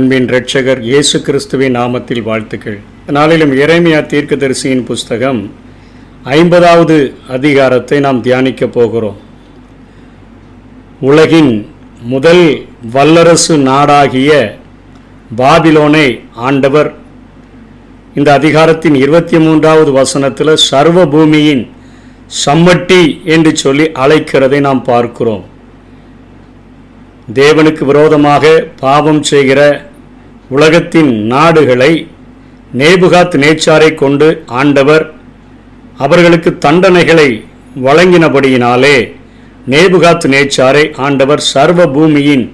அன்பின் இரட்சகர் இயேசு கிறிஸ்துவின் நாமத்தில் வாழ்த்துக்கள். நாளிலும் எரேமியா தீர்க்கதரிசியின் புஸ்தகம் 50வது அதிகாரத்தை நாம் தியானிக்க போகிறோம். உலகின் முதல் வல்லரசு நாடாகிய பாபிலோனை ஆண்டவர் இந்த அதிகாரத்தின் 23வது வசனத்தில் சர்வ பூமியின் சம்மட்டி என்று சொல்லி அழைக்கிறதை நாம் பார்க்கிறோம். தேவனுக்கு விரோதமாக பாவம் செய்கிற உலகத்தின் நாடுகளை நேபுகாத் நேச்சாரை கொண்டு ஆண்டவர் அவர்களுக்கு தண்டனைகளை வழங்கினபடியினாலே நேபுகாத் நேச்சாரை ஆண்டவர் சர்வ பூமியின்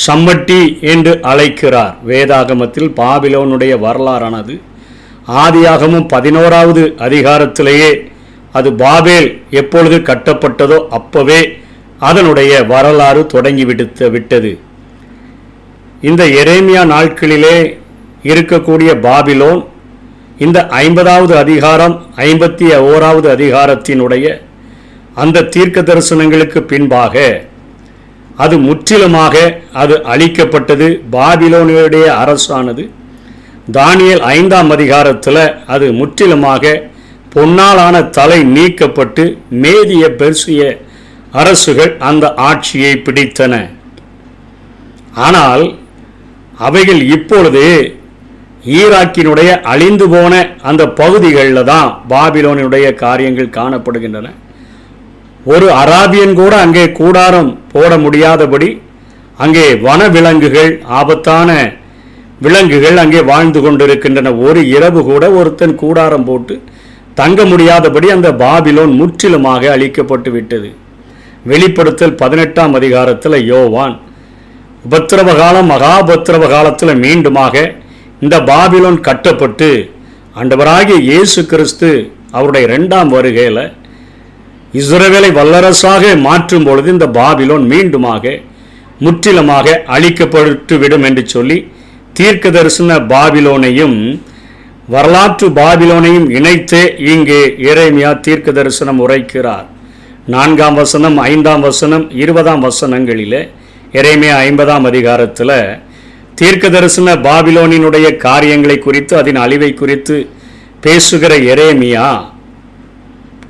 சம்மட்டி என்று அழைக்கிறார். வேதாகமத்தில் பாபிலோனுடைய வரலாறானது ஆதியாகமும் 11வது அதிகாரத்திலேயே அது பாபேல் எப்பொழுது கட்டப்பட்டதோ அப்பவே அதனுடைய வரலாறு தொடங்கி விட்டது. இந்த எரேமியா நாட்களிலே இருக்கக்கூடிய பாபிலோன் இந்த 50வது அதிகாரம் 51வது அதிகாரத்தினுடைய அந்த தீர்க்க தரிசனங்களுக்கு பின்பாக அது முற்றிலுமாக அது அழிக்கப்பட்டது. பாபிலோனுடைய அரசானது தானியேல் 5ஆம் அதிகாரத்தில் அது முற்றிலுமாக பொன்னாலான தலை நீக்கப்பட்டு மேதிய பெர்சிய அரசுகள் அந்த ஆட்சியை பிடித்தன. ஆனால் அவைகள் இப்பொழுது ஈராக்கினுடைய அழிந்து போன அந்த பகுதிகளில் தான் பாபிலோனுடைய காரியங்கள் காணப்படுகின்றன. ஒரு அராபியன் கூட அங்கே கூடாரம் போட முடியாதபடி அங்கே வனவிலங்குகள், ஆபத்தான விலங்குகள் அங்கே வாழ்ந்து கொண்டிருக்கின்றன. ஒரு இரவு கூட ஒருத்தன் கூடாரம் போட்டு தங்க முடியாதபடி அந்த பாபிலோன் முற்றிலுமாக அழிக்கப்பட்டு விட்டது. வெளிப்படுத்தல் 18ஆம் அதிகாரத்தில் யோவான் உபத்திரவ காலம் மகாபத்திரவ காலத்தில் மீண்டுமாக இந்த பாபிலோன் கட்டப்பட்டு ஆண்டவராகிய இயேசு கிறிஸ்து அவருடைய 2ஆம் வருகையில் இஸ்ரவேலை வல்லரசாக மாற்றும் பொழுது இந்த பாபிலோன் மீண்டுமாக முற்றிலுமாக அழிக்கப்பட்டு விடும் என்று சொல்லி தீர்க்க தரிசன பாபிலோனையும் வரலாற்று பாபிலோனையும் இணைத்தே இங்கே எரேமியா தீர்க்க தரிசனம் உரைக்கிறார். 4ஆம் வசனம் 5ஆம் வசனம் 20ஆம் வசனங்களிலே எரேமியா 50ஆம் அதிகாரத்தில் தீர்க்க தரிசன பாபிலோனினுடைய காரியங்களை குறித்து அதன் அழிவை குறித்து பேசுகிற எரேமியா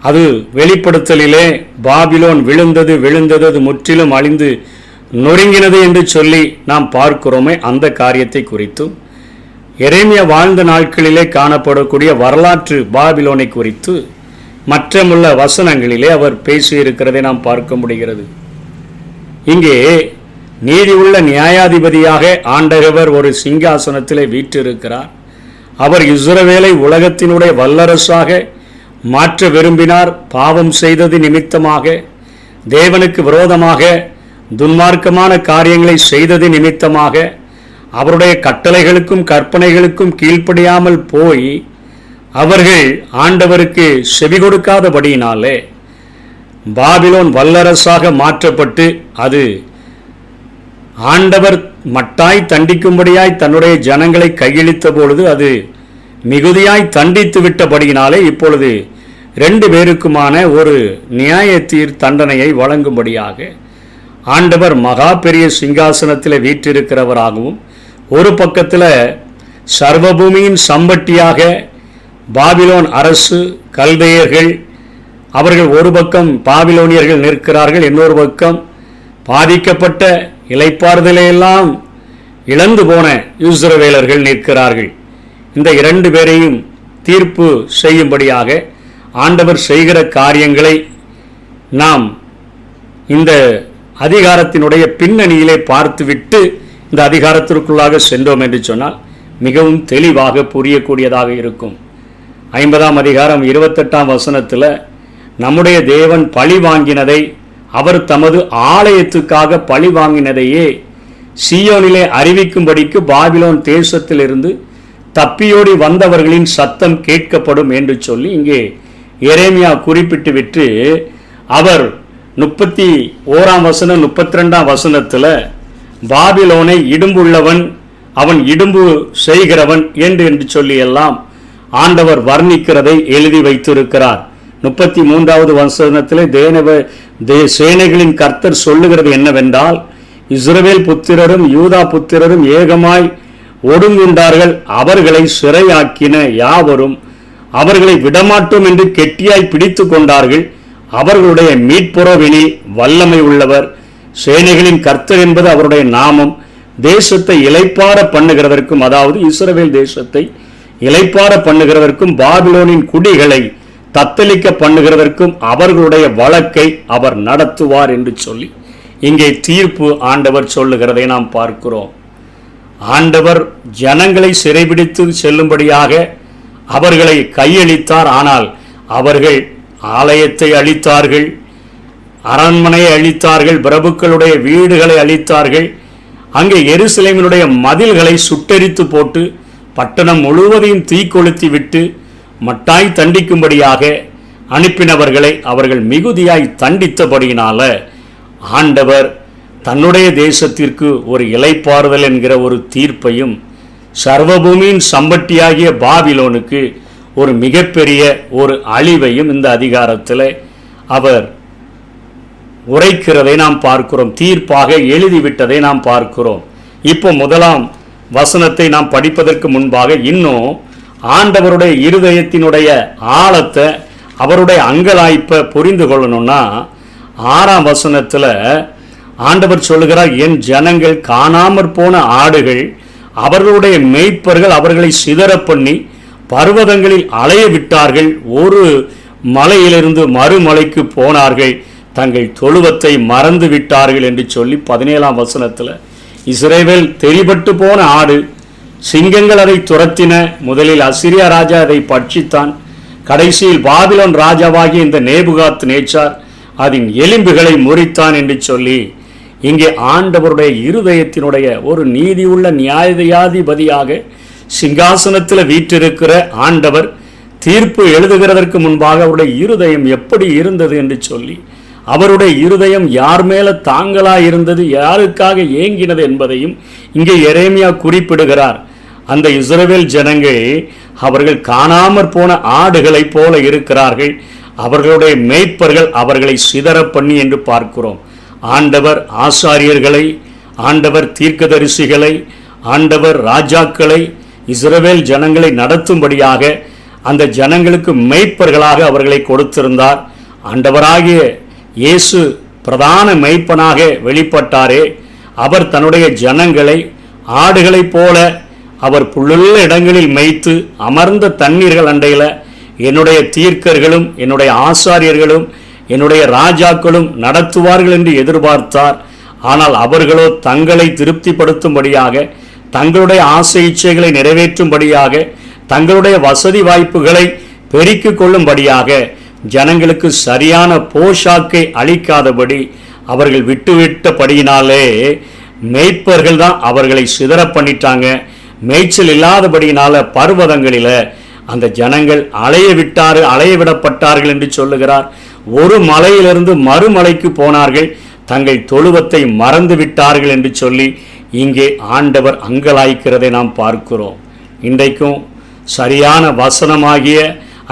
அது வெளிப்படுத்தலிலே பாபிலோன் விழுந்தது அது முற்றிலும் அழிந்து நொறுங்கினது என்று சொல்லி நாம் பார்க்கிறோமே, அந்த காரியத்தை குறித்தும் எரேமியா வாழ்ந்த நாட்களிலே காணப்படக்கூடிய வரலாற்று பாபிலோனை குறித்து மற்றமுள்ள வசனங்களிலே அவர் பேசியிருக்கிறதை நாம் பார்க்க முடிகிறது. இங்கே நீதி உள்ள நியாயாதிபதியாக ஆண்டவர் ஒரு சிங்காசனத்திலே வீற்றிருக்கிறார். அவர் இஸ்ரவேலை உலகத்தினுடைய வல்லரசாக மாற்ற விரும்பினார். பாவம் செய்தது நிமித்தமாக, தேவனுக்கு விரோதமாக துன்மார்க்கமான காரியங்களை செய்தது நிமித்தமாக, அவருடைய கட்டளைகளுக்கும் கற்பனைகளுக்கும் கீழ்ப்படியாமல் போய் அவர்கள் ஆண்டவருக்கு செவி கொடுக்காதபடியினாலே பாபிலோன் வல்லரசாக மாற்றப்பட்டு அது ஆண்டவர் மட்டாய் தண்டிக்கும்படியாய் தன்னுடைய ஜனங்களை கையளித்த பொழுது அது மிகுதியாய் தண்டித்து விட்டபடியினாலே இப்பொழுது 2 பேருக்குமான ஒரு நியாய தண்டனையை வழங்கும்படியாக ஆண்டவர் மகா பெரிய சிங்காசனத்தில் வீற்றிருக்கிறவராகவும் ஒரு பக்கத்தில் சர்வபூமியின் சம்பட்டியாக பாபிலோன் அரசு கல்தையர்கள் அவர்கள் ஒரு பக்கம் பாபிலோனியர்கள் நிற்கிறார்கள், இன்னொரு பக்கம் பாதிக்கப்பட்ட இளைப்பாறுதலையெல்லாம் இழந்து போன இஸ்ரவேலர்கள் நிற்கிறார்கள். இந்த 2 பேரையும் தீர்ப்பு செய்யும்படியாக ஆண்டவர் செய்கிற காரியங்களை நாம் இந்த அதிகாரத்தினுடைய பின்னணியிலே பார்த்துவிட்டு இந்த அதிகாரத்திற்குள்ளாக சென்றோம் என்று சொன்னால் மிகவும் தெளிவாக புரியக்கூடியதாக இருக்கும். 50ஆம் அதிகாரம் 28ஆம் வசனத்தில் நம்முடைய தேவன் பழி வாங்கினதை, அவர் தமது ஆலயத்துக்காக பழி வாங்கினதையே சீயோனிலே அறிவிக்கும்படிக்கு பாபிலோன் தேசத்திலிருந்து தப்பியோடி வந்தவர்களின் சத்தம் கேட்கப்படும் என்று சொல்லி இங்கே எரேமியா குறிப்பிட்டு விட்டு அவர் 31ஆம் வசனம் 32ஆம் வசனத்தில் பாபிலோனை இடும்புள்ளவன், அவன் இடும்பு செய்கிறவன் என்று சொல்லி எல்லாம் ஆண்டவர் வர்ணிக்கிறதை எழுதி வைத்திருக்கிறார். 33வது வசனத்திலே சேனைகளின் கர்த்தர் சொல்லுகிறது என்னவென்றால், இஸ்ரவேல் புத்திரரும் யூதா புத்திரரும் ஏகமாய் ஒடுங்குண்டார்கள். அவர்களை சிறையாக்கின யாவரும் அவர்களை விடமாட்டோம் என்று கெட்டியாய் பிடித்து கொண்டார்கள். அவர்களுடைய மீட்புறவெனில் வல்லமை உள்ளவர், சேனைகளின் கர்த்தர் என்பது அவருடைய நாமம். தேசத்தை இளைப்பார பண்ணுகிறதற்கும், அதாவது இஸ்ரவேல் தேசத்தை இளைப்பார பண்ணுகிறதற்கும் பாபிலோனின் குடிகளை தத்தளிக்க பண்ணுகிறதற்கும் அவர்களுடைய வழக்கை அவர் நடத்துவார் என்று சொல்லி இங்கே தீர்ப்பு ஆண்டவர் சொல்லுகிறதை நாம் பார்க்கிறோம். ஆண்டவர் ஜனங்களை சிறைபிடித்து செல்லும்படியாக அவர்களை கையளித்தார். ஆனால் அவர்கள் ஆலயத்தை அழித்தார்கள், அரண்மனையை அழித்தார்கள், பிரபுக்களுடைய வீடுகளை அழித்தார்கள். அங்கே எருசலேமினுடைய மதில்களை சுட்டெரித்து போட்டு பட்டணம் முழுவதையும் தீக்கொளுத்தி விட்டு மட்டாய் தண்டிக்கும்படியாக அனுப்பினவர்களை அவர்கள் மிகுதியாய் தண்டித்தபடியினால ஆண்டவர் தன்னுடைய தேசத்திற்கு ஒரு இளைப்பாறுதல் என்கிற ஒரு தீர்ப்பையும், சர்வபூமியின் சம்பட்டியாகிய பாபிலோனுக்கு ஒரு மிகப்பெரிய ஒரு அழிவையும் இந்த அதிகாரத்தில் அவர் உரைக்கிறதை நாம் பார்க்கிறோம். தீர்ப்பாக எழுதிவிட்டதை நாம் பார்க்கிறோம். இப்போ முதலாம் வசனத்தை நாம் படிப்பதற்கு முன்பாக இன்னும் ஆண்டவருடைய இருதயத்தினுடைய ஆழத்தை, அவருடைய அங்கலாய்ப்பை புரிந்து கொள்ளணும்னா 6ஆம் வசனத்தில் ஆண்டவர் சொல்லுகிறார், என் ஜனங்கள் காணாமற் போன ஆடுகள், அவர்களுடைய மேய்ப்பர்கள் அவர்களை சிதற பண்ணி பர்வதங்களில் அலைய விட்டார்கள், ஒரு மலையிலிருந்து மறுமலைக்கு போனார்கள், தங்கள் தொழுவத்தை மறந்து விட்டார்கள் என்று சொல்லி 17ஆம் வசனத்தில் இஸ்ரவேல் தெரிபட்டு போன ஆடு, சிங்கங்கள் அதை துரத்தின. முதலில் அசிரியா ராஜா அதை பட்சித்தான், கடைசியில் பாபிலோன் ராஜாவாகிய இந்த நேபுகாத் நேச்சார் அதன் எலும்புகளை முறித்தான் என்று சொல்லி இங்கே ஆண்டவருடைய இருதயத்தினுடைய ஒரு நீதியுள்ள நியாயாதிபதியாக சிங்காசனத்தில் வீற்றிருக்கிற ஆண்டவர் தீர்ப்பு எழுதுகிறதற்கு முன்பாக அவருடைய இருதயம் எப்படி இருந்தது என்று சொல்லி, அவருடைய இருதயம் யார் மேல தாங்களா இருந்தது, யாருக்காக ஏங்கினது என்பதையும் இங்கே எரேமியா குறிப்பிடுகிறார். அந்த இஸ்ரவேல் ஜனங்கள் அவர்கள் காணாமற் போன ஆடுகளைப் போல இருக்கிறார்கள், அவர்களுடைய மேய்ப்பர்கள் அவர்களை சிதற பண்ணி என்று பார்க்கிறோம். ஆண்டவர் ஆசாரியர்களை, ஆண்டவர் தீர்க்கதரிசிகளை, ஆண்டவர் ராஜாக்களை, இஸ்ரவேல் ஜனங்களை நடத்தும்படியாக அந்த ஜனங்களுக்கு மேய்ப்பர்களாக அவர்களை கொடுத்திருந்தார். ஆண்டவராகிய இயேசு பிரதான மேய்ப்பனாக வெளிப்பட்டாரே, அவர் தன்னுடைய ஜனங்களை ஆடுகளைப் போல அவர் புல்லுள்ள இடங்களில் மேய்த்து அமர்ந்த தண்ணீர்கள் அண்டையில் என்னுடைய தீர்க்கர்களும் என்னுடைய ஆசாரியர்களும் என்னுடைய ராஜாக்களும் நடத்துவார்கள் என்று எதிர்பார்த்தார். ஆனால் அவர்களோ தங்களை திருப்திப்படுத்தும்படியாக, தங்களுடைய ஆசை இச்சைகளை நிறைவேற்றும்படியாக, தங்களுடைய வசதி வாய்ப்புகளை பெருக்கிக் கொள்ளும்படியாக ஜனங்களுக்கு சரியான போஷாக்கை அளிக்காதபடி அவர்கள் விட்டுவிட்டபடியினாலே மேய்ப்பர்கள் தான் அவர்களை சிதற பண்ணிட்டாங்க. மேய்ச்சல் இல்லாதபடியினால பர்வதங்களில் அந்த ஜனங்கள் அலைய விடப்பட்டார்கள் என்று சொல்லுகிறார். ஒரு மலையிலிருந்து மறுமலைக்கு போனார்கள், தங்கள் தொழுவத்தை மறந்து விட்டார்கள் என்று சொல்லி இங்கே ஆண்டவர் அங்கலாய்க்கிறதை நாம் பார்க்கிறோம். இன்றைக்கும் சரியான வசனமாகிய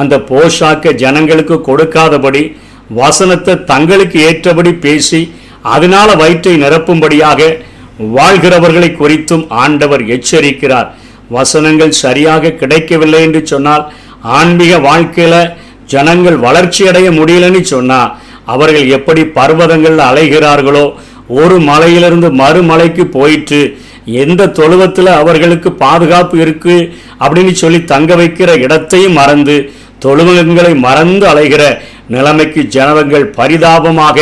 அந்த போஷாக்க ஜனங்களுக்கு கொடுக்காதபடி, வசனத்தை தங்களுக்கு ஏற்றபடி பேசி அதனால வயிற்றை நிரப்பும்படியாக வாழ்கிறவர்களை குறித்தும் ஆண்டவர் எச்சரிக்கிறார். வசனங்கள் சரியாக கிடைக்கவில்லை என்று சொன்னால், ஆன்மீக வாழ்க்கையில் ஜனங்கள் வளர்ச்சி அடைய முடியலன்னு சொன்னால், அவர்கள் எப்படி பர்வதங்களில் அலைகிறார்களோ, ஒரு மலையிலிருந்து மறுமலைக்கு போயிட்டு எந்த தொழுவத்தில் அவர்களுக்கு பாதுகாப்பு இருக்கு அப்படின்னு சொல்லி தங்க வைக்கிற இடத்தையும் மறந்து தொழுவங்களை மறந்து அலைகிற நிலைமைக்கு ஜனங்கள் பரிதாபமாக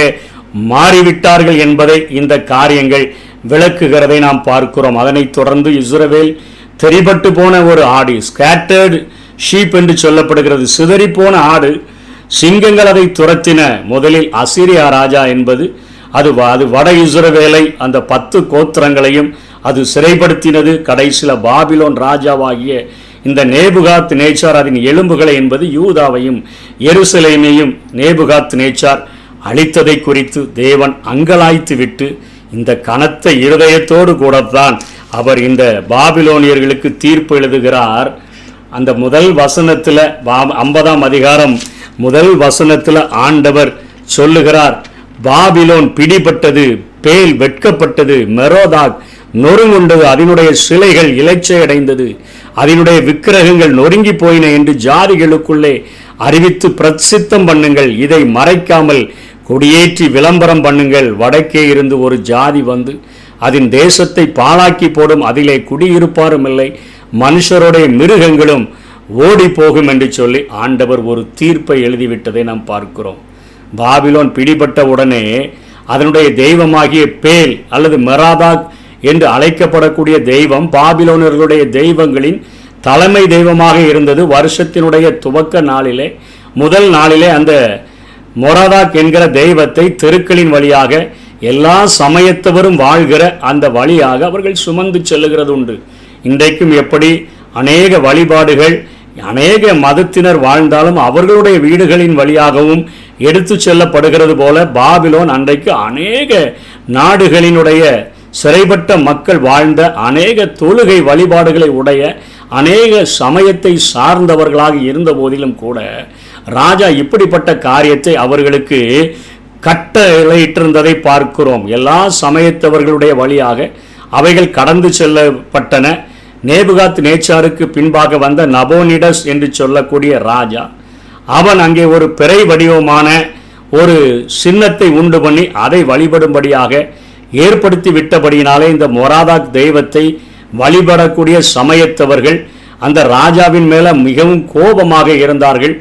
மாறிவிட்டார்கள் என்பதை இந்த காரியங்கள் விளக்குகிறதை நாம் பார்க்கிறோம். அதனைத் தொடர்ந்து இஸ்ரவேல் தெரிபட்டு போன ஒரு ஆடு, ஸ்கேட்டர்டு ஷீப் என்று சொல்லப்படுகிறது, சிதறி போன ஆடு, சிங்கங்கள் அதை துரத்தின. முதலில் அசிரியா ராஜா என்பது அது வட இஸ்ரவேலை, அந்த 10 கோத்திரங்களையும் அது சிறைப்படுத்தினது. கடைசியில் பாபிலோன் ராஜாவாகிய இந்த நேபுகாத் நேச்சார் அதன் எலும்புகளை என்பது யூதாவையும் எருசலேமையும் நேபுகாத் நேச்சார் அழித்ததை குறித்து தேவன் அங்கலாய்த்து விட்டு இந்த கனத்த இருதயத்தோடு கூடத்தான் அவர் இந்த பாபிலோனியர்களுக்கு தீர்ப்பு எழுதுகிறார். அந்த முதல் வசனத்தில் 50ஆம் அதிகாரம் முதல் வசனத்தில் ஆண்டவர் சொல்லுகிறார், பாபிலோன் பிடிபட்டது, பேல் வெட்கப்பட்டது, மெரோதாக் நொறுங்குண்டது, அதனுடைய சிலைகள் இலைச்சை அடைந்தது, அதனுடைய விக்கிரகங்கள் நொறுங்கி போயின என்று ஜாதிகளுக்குள்ளே அறிவித்து பிரசித்தம் பண்ணுங்கள். இதை மறைக்காமல் கொடியேற்றி விளம்பரம் பண்ணுங்கள். வடக்கே இருந்து ஒரு ஜாதி வந்து அதன் தேசத்தை பாழாக்கி போடும், அதிலே குடியிருப்பாரும் இல்லை, மனுஷருடைய மிருகங்களும் ஓடி போகும் என்று சொல்லி ஆண்டவர் ஒரு தீர்ப்பை எழுதிவிட்டதை நாம் பார்க்கிறோம். பாபிலோன் பிடிபட்ட உடனே அதனுடைய தெய்வமாகிய பேல் அல்லது மெராதாக் என்று அழைக்கப்படக்கூடிய தெய்வம் பாபிலோனர்களுடைய தெய்வங்களின் தலைமை தெய்வமாக இருந்தது. வருஷத்தினுடைய துவக்க நாளிலே, முதல் நாளிலே அந்த மொராதாக் என்கிற தெய்வத்தை தெருக்களின் வழியாக எல்லா சமயத்தவரும் வாழ்கிற அந்த வழியாக அவர்கள் சுமந்து செல்லுகிறது உண்டு. இன்றைக்கும் எப்படி அநேக வழிபாடுகள் அநேக மதத்தினர் வாழ்ந்தாலும் அவர்களுடைய வீடுகளின் வழியாகவும் எடுத்து செல்லப்படுகிறது போல, பாபிலோன் அன்றைக்கு அநேக நாடுகளினுடைய சிறைப்பட்ட மக்கள் வாழ்ந்த அநேக தொழுகை வழிபாடுகளை உடைய அநேக சமயத்தை சார்ந்தவர்களாக இருந்த போதிலும் கூட ராஜா இப்படிப்பட்ட காரியத்தை அவர்களுக்கு கட்டளையிட்டிருந்ததை பார்க்கிறோம். எல்லா சமயத்தவர்களுடைய வழியாக அவைகள் கடந்து செல்லப்பட்டன. நேபுகாத் நேச்சாருக்கு பின்பாக வந்த நபோனிடஸ் என்று சொல்லக்கூடிய ராஜா, அவன் அங்கே ஒரு பிறை வடிவமான ஒரு சின்னத்தை உண்டு பண்ணி அதை வழிபடும்படியாக ஏற்படுத்தி விட்டபடியினாலே இந்த மொராதாக் தெய்வத்தை வழிபடக்கூடிய சமயத்தவர்கள் அந்த ராஜாவின் மேல மிகவும் கோபமாக இருந்தார்கள்.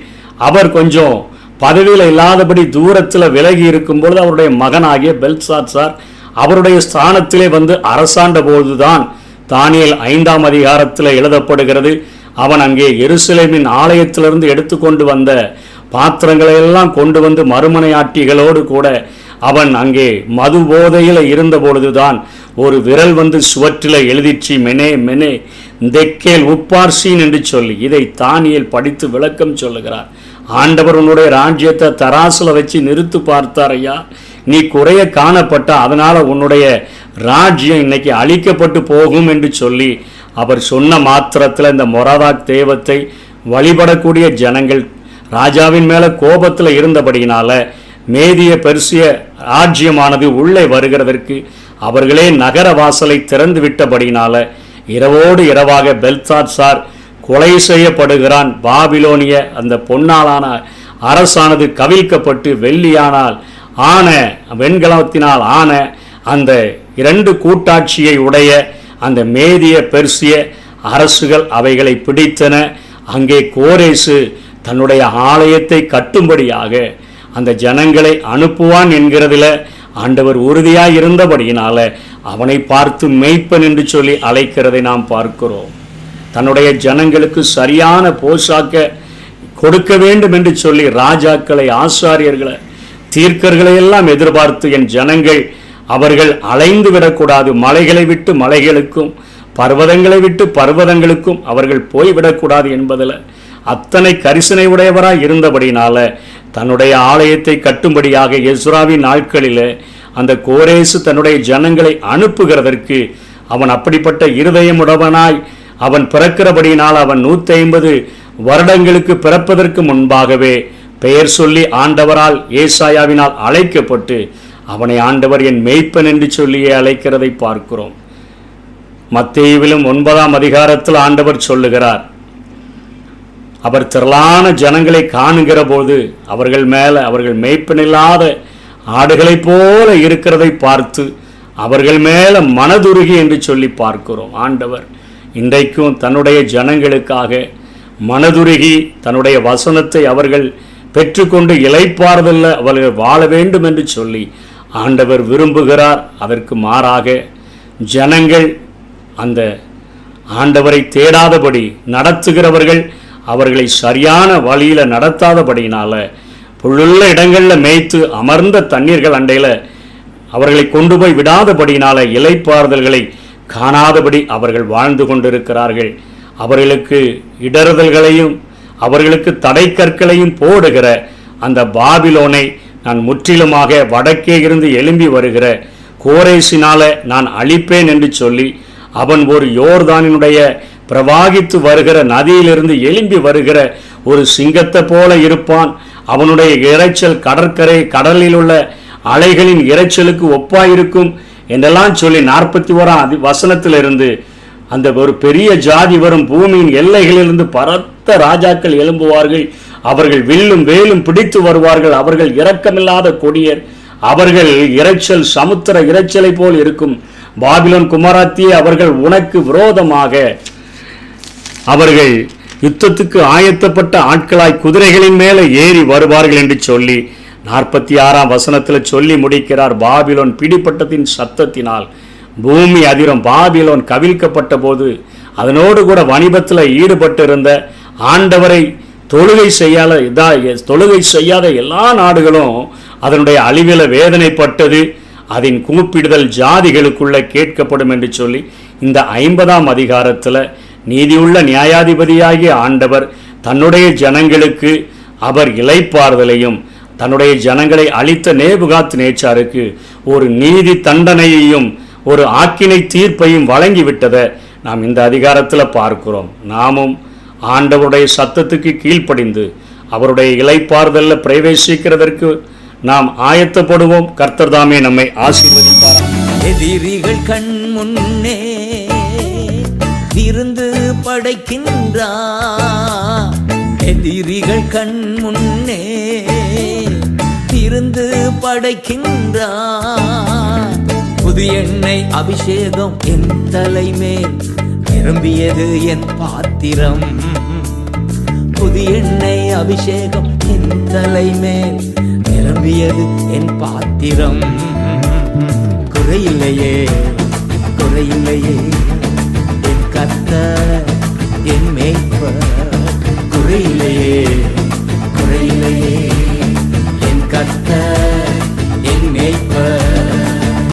அவர் கொஞ்சம் பதவியில் இல்லாதபடி தூரத்தில் விலகி இருக்கும்பொழுது அவருடைய மகனாகிய பெல்சாத்சார் அவருடைய ஸ்தானத்திலே வந்து அரசாண்ட போதுதான் தானியேல் 5ஆம் அதிகாரத்தில் எழுதப்படுகிறது. அவன் அங்கே எருசலேமின் ஆலயத்திலிருந்து எடுத்துக்கொண்டு வந்த பாத்திரங்களை எல்லாம் கொண்டு வந்து மறுமனையாட்டிகளோடு கூட அவன் அங்கே மது போதையில் இருந்த பொழுதுதான் ஒரு விரல் வந்து சுவற்றில் எழுதிச்சு, மெனே மெனே தெக்கேல் உப்பார்சீன் என்று சொல்லி இதை தானியேல் படித்து விளக்கம் சொல்லுகிறார். ஆண்டவர் உன்னுடைய ராஜ்யத்தை தராசுல வச்சு நிறுத்து பார்த்தார். ஐயா, நீ குறைய காணப்பட்ட, அதனால உன்னுடைய ராஜ்யம் இன்னைக்கு அழிக்கப்பட்டு போகும் என்று சொல்லி அவர் சொன்ன மாத்திரத்தில் இந்த மொராதாக் தெய்வத்தை வழிபடக்கூடிய ஜனங்கள் ராஜாவின் மேல கோபத்தில் இருந்தபடியினால மேதிய பெர்சிய ராஜ்யமானது உள்ளே வருகிறதற்கு அவர்களே நகர வாசலை திறந்து விட்டபடியினால இரவோடு இரவாக பெல்சாத்சார் கொலை செய்யப்படுகிறான். பாபிலோனிய அந்த பொன்னாலான அரசானது கவிழ்க்கப்பட்டு வெள்ளியானால் ஆன வெண்கலத்தினால் ஆன அந்த 2 கூட்டாட்சியை உடைய அந்த மேதிய பெர்சிய அரசுகள் அவைகளை பிடித்தன. அங்கே கோரேசு தன்னுடைய ஆலயத்தை கட்டும்படியாக அந்த ஜனங்களை அனுப்புவான் என்கிறதுல ஆண்டவர் உறுதியாய் இருந்தபடியினால அவனை பார்த்து மேய்ப்பன் என்று சொல்லி அழைக்கிறதை நாம் பார்க்கிறோம். தன்னுடைய ஜனங்களுக்கு சரியான போஷாக்க கொடுக்க வேண்டும் என்று சொல்லி ராஜாக்களை, ஆசாரியர்களை, தீர்க்கர்களை எல்லாம் எதிர்பார்த்து என் ஜனங்கள் அவர்கள் அலைந்து விடக்கூடாது, மலைகளை விட்டு மலைகளுக்கும் பர்வதங்களை விட்டு பர்வதங்களுக்கும் அவர்கள் போய்விடக்கூடாது என்பதில் அத்தனை கரிசனை உடையவராய் இருந்தபடினால தன்னுடைய ஆலயத்தை கட்டும்படியாக எஸ்ராவின் நாட்களில் அந்த கோரேசு தன்னுடைய ஜனங்களை அனுப்புகிறதற்கு அவன் அப்படிப்பட்ட இருதயமுடவனாய் அவன் பிறக்கிறபடியினால் அவன் 150 வருடங்களுக்கு பிறப்பதற்கு முன்பாகவே பெயர் சொல்லி ஆண்டவரால் ஏசாயாவினால் அழைக்கப்பட்டு அவனை ஆண்டவர் என் மேய்ப்பன் என்று சொல்லியே அழைக்கிறதை பார்க்கிறோம். மத்தேயுவிலும் 9ஆம் அதிகாரத்தில் ஆண்டவர் சொல்லுகிறார், அவர் திரளான ஜனங்களை காணுகிற போது அவர்கள் மேலே அவர்கள் மேய்ப்பனில்லாத ஆடுகளைப் போல இருக்கிறதை பார்த்து அவர்கள் மேலே மனதுருகி என்று சொல்லி பார்க்கிறோம். ஆண்டவர் இன்றைக்கும் தன்னுடைய ஜனங்களுக்காக மனதுருகி தன்னுடைய வசனத்தை அவர்கள் பெற்றுக்கொண்டு இளைப்பாறுதல்ல அவர்கள் வாழ வேண்டும் என்று சொல்லி ஆண்டவர் விரும்புகிறார். அதற்கு மாறாக ஜனங்கள் அந்த ஆண்டவரை தேடாதபடி நடத்துகிறவர்கள் அவர்களை சரியான வழியில் நடத்தாதபடியினால புல்லுள்ள இடங்களில் மேய்த்து அமர்ந்த தண்ணீர்கள் அண்டையில் அவர்களை கொண்டு போய் விடாதபடியினால இளைப்பாறுதல்களை காணாதபடி அவர்கள் வாழ்ந்து கொண்டிருக்கிறார்கள். அவர்களுக்கு இடறுதல்களையும் அவர்களுக்கு தடை கற்களையும் போடுகிற அந்த பாபிலோனை நான் முற்றிலுமாக வடக்கே இருந்து எழும்பி வருகிற கோரேசினால நான் அழிப்பேன் என்று சொல்லி அவன் ஒரு யோர்தானினுடைய பிரவாகித்து வருகிற நதியிலிருந்து எழும்பி வருகிற ஒரு சிங்கத்தை போல இருப்பான். அவனுடைய இறைச்சல் கடற்கரை கடலில் உள்ள அலைகளின் இரைச்சலுக்கு ஒப்பாயிருக்கும் என்றெல்லாம் சொல்லி 41ஆம் வசனத்திலிருந்து அந்த ஒரு பெரிய ஜாதி வரும், பூமியின் எல்லைகளிலிருந்து பரத்த ராஜாக்கள் எழும்புவார்கள், அவர்கள் வில்லும் வேலும் பிடித்து வருவார்கள், அவர்கள் இரக்கமில்லாத கொடியர், அவர்கள் இரைச்சல் சமுத்திர இரைச்சலை போல் இருக்கும், பாபிலோன் குமாரத்தியே அவர்கள் உனக்கு விரோதமாக அவர்கள் யுத்தத்துக்கு ஆயத்தப்பட்ட ஆட்களாய் குதிரைகளின் மேலே ஏறி வருவார்கள் என்று சொல்லி 46ஆம் வசனத்தில் சொல்லி முடிக்கிறார். பாபிலோன் பிடிப்பட்டத்தின் சத்தத்தினால் பூமி அதிரும். பாபிலோன் கவிழ்க்கப்பட்ட போது அதனோடு கூட வணிபத்தில் ஈடுபட்டிருந்த ஆண்டவரை தொழுகை செய்யாத எல்லா நாடுகளும் அதனுடைய அழிவில வேதனைப்பட்டது. அதன் கூப்பிடுதல் ஜாதிகளுக்குள்ள கேட்கப்படும் என்று சொல்லி இந்த 50ஆம் அதிகாரத்தில் நீதியுள்ள நியாயாதிபதியாகிய ஆண்டவர் தன்னுடைய ஜனங்களுக்கு அவர் இளைப்பாறுதலையும் தன்னுடைய ஜனங்களை அழித்த நேபுகாத் நேச்சாருக்கு ஒரு நீதி தண்டனையையும் ஒரு ஆக்கினை தீர்ப்பையும் வழங்கிவிட்டதை நாம் இந்த அதிகாரத்தில் பார்க்கிறோம். நாமும் ஆண்டவருடைய சத்தத்துக்கு கீழ்ப்படிந்து அவருடைய இளைப்பாறுதலில் பிரவேசிக்கிறதற்கு நாம் ஆயத்தப்படுவோம். கர்த்தர் தாமே நம்மை ஆசீர்வதிப்பார். எதிரிகள் கண் முன்னே இருந்து படைக்கின்றார், எதிரிகள் கண் முன்னே இருந்து படைக்கின்றார். புது எண்ணெய் அபிஷேகம் என் தலைமேல் நிரம்பியது என் பாத்திரம், புது எண்ணெய் அபிஷேகம் என் தலைமேல் நிரம்பியது என் பாத்திரம். குறையில்லையே குறையில்லையே என் கர்த்தர் என் மேய்ப்பர், குறையில்லையே குறையில்லையே என் கர்த்தர்